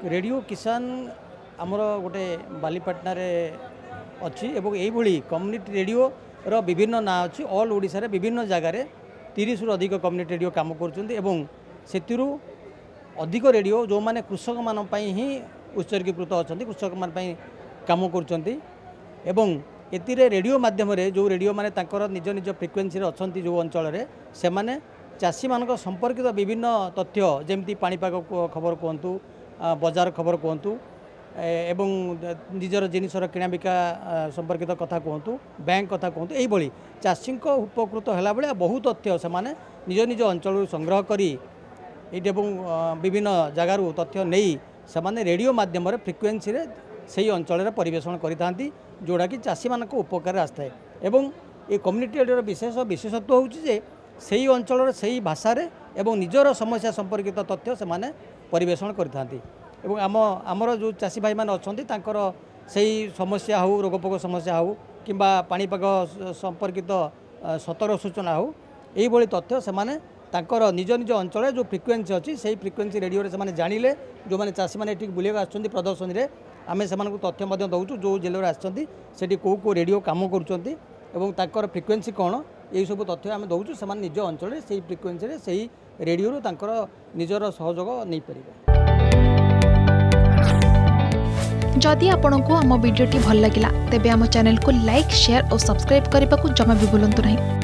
Radio किसान आमर गोटे बालीपाटना अच्छी एवं यही कम्युनिटी रेडियो रो विभिन्न ना अच्छी ऑल ओडिशा रे विभिन्न जगार 30 रु अधिक कम्युनिटी रेडियो काम कर अधिक रेडियो जो माने कृषक मान ही उत्सर्गीकृत अच्छा कृषक मान काम कर रेडियो माध्यम जो रेडियो माने निज निज फ्रिक्वेन्सी अच्छा जो अंचल से माने चाषी मान संपर्कित विभिन्न तथ्य जमती पाणीपाग खबर कहतु बजार खबर कहतु एवं निजर जिनसर किणा बिका संपर्कित कथा कहतु बैंक कथा कहतु यही चाषी उपकृत है भाया बहुत तथ्य से निज निज अंचल संग्रह करी विभिन्न जगार तथ्य नहीं से रेडियो माध्यम फ्रिक्वेन्सी से अंचल परिवेषण करता जोड़ा कि चाषी मान उपकार आसता है एवं ये कम्युनिटी रेडियो विशेषत्व होची से अंचल से भाषा एवं निजर समस्या संपर्कित तथ्य से परिवेषण करता आमर जो चाषी भाई मैंने अच्छा से समस्या हो रोगपोक समस्या हो कि पाणीपाग संपर्कित सतर सूचना हो यही तथ्य से निज निज अंचल जो फ्रिक्वेन्सी अच्छी से फ्रिक्वेन्सी रेडियो से जानिले जो मैंने चाषी मैंने बुलेगा आसुँच प्रदर्शनी में आम से तथ्य दौचु जो जिले आसती कौ रेडियो कम कर फ्रिक्वेन्सी कौन यही सब तथ्य आम दौचु से निज अंचल से फ्रिक्वेन्सी से रेडियो निजर सहयोग नहीं पारे। जदि आपंक आम भिडी भल लगा तेब आम चैनल को लाइक शेयर और सब्सक्राइब करने को जमा भी भूलु नहीं।